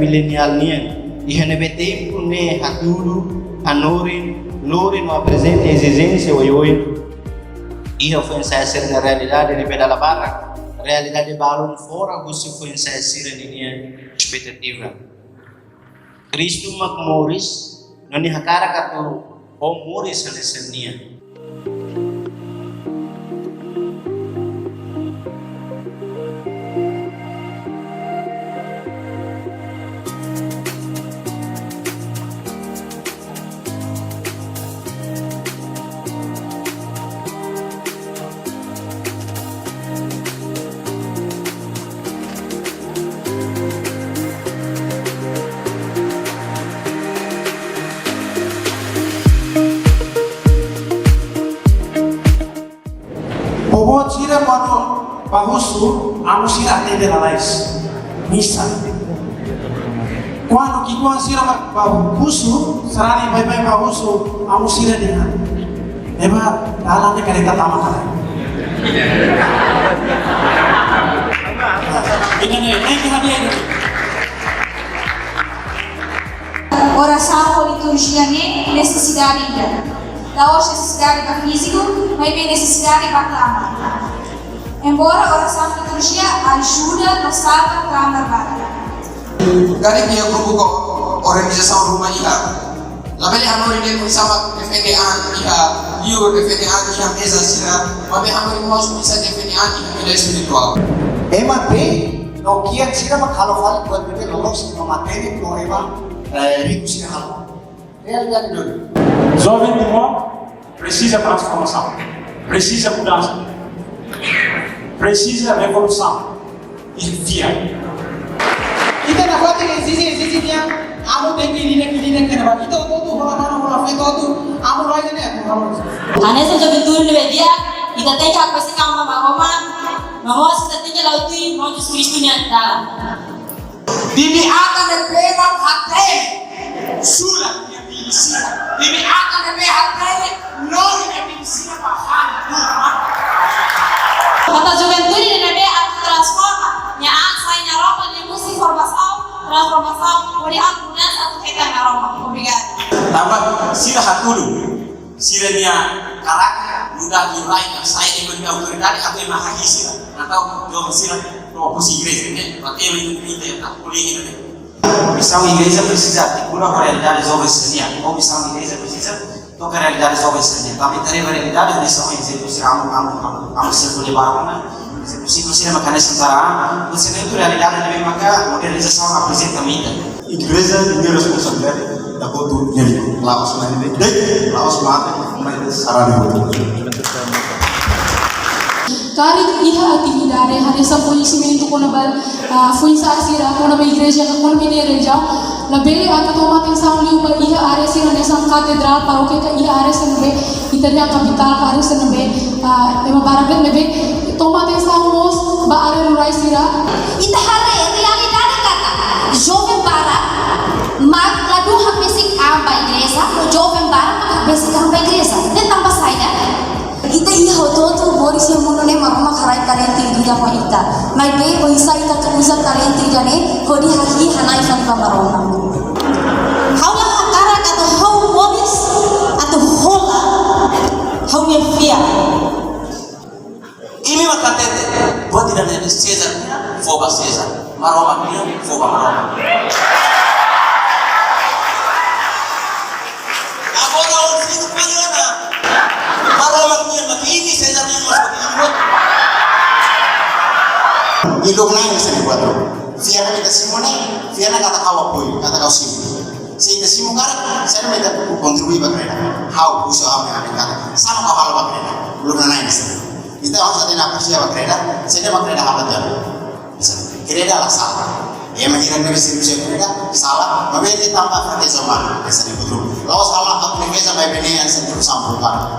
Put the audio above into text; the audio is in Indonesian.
milenial niya. Ihane bete ne hatulu, hanorin, lorin o presente existência hoje. Ia influenciar na realidade de pedala barra, realidade balon fora você influenciar na minha expectativa. Cristo magmoris, nani hakara kato o moris sa niya. Bobot sira quando bahusu amo sira atende la lais misa quando que quando sira bahusu sarani bai bahusu amo sira dengan eba dalam de kareta tama kala ini hadir oração por liturgia né necessidade da hoje necessidade para físico, mas bem necessidade para clamar. Embora a oração de liturgia ajuda nos salva clamar para. Dari pihak grupo ko organisasi rumah iha, label hamori dia bersama FNDA iha, you FNDA iha mesa sila, label hamori mau bisa FNDA iha mesa spiritual. Emate no kian sira makhalo buat bete lolos no materi no ema rico sira halo. Realidade dele. Jovem de modo precisa transformação, precisa mudança, precisa revolução e via. Kita nak buat ini sisi dia, amu tinggi ini kena buat. Itu hola fe itu, amu lagi ni aku harus. Ane sa jovem turun di media, kita tengok apa sih kamu mama, kita tengok laut ini mau Jesus Kristus ni ada. Dimi akan memang hati, surat. Dimi akan lebih hati, nori lebih sih paham. Kata juventude ni nabe aku transforma, nya saya nyaroma ni musik transformação, pode apunar satu hektar nyaroma, obrigado. Tambah sila hatulu, sila niya karakter, mudah diurai na saya yang beri autoridade atau yang mahagi sila, atau jom sila proposi igreja ni, pakai yang ini tak boleh ini. Missão igreja precisa articular com a realidade jovens senia. Ou missão igreja precisa tocar a realidade jovens senia. Tapi tadi realidade missão igreja precisa amo sempre levar uma. Se possível ser mecanismo para você vê a realidade também maka modernização apresenta muito. Igreja tem responsabilidade da cultura dele. Lá os mais dek, lá os mais sarana. Karik iha atividade hari sa conhecimento quando fui sasira quando a igreja quando me nerejau labe atau atenção liu ba iha are sira nessa catedral paroquia ka iha are sanabe italia capital are sanabe ema barabet nebe toma atenção nos ba are lurai sira Ita hare realidade kata jovem para mag ladu habisik amba igreja jovem para habisik amba igreja dan tambah saya ita iya hototo boris yang munone maroma kharai talenti dida mo ita mai be boisa ita kuza talenti jane kodi hahi hanai fan ka maroma haula hakara kata hau boris atau hola hau me fia Ini makatete, buat tidak ada Caesar, foba Caesar, maroma dia, foba maroma. Agora o filho pagana, maroma dia, mas ini Caesar yang masuk ikut. Ilok na yung sa liwat. Fiya na kita simone, fiya na kata kawa boy, kata kau simu. Sehingga simu kan, saya minta kontribusi bakrena. How uso ame kata, sama kau hal bakrena. Belum na naik sih. Kita harus ada nak siapa bakrena, saya bakrena apa dah? Kreda lah salah. Ya mengira nabi serius kreda salah. Mabedi tambah pakai zaman, kesan itu. Lalu salah aku nih sama bini yang sendiri sampulkan.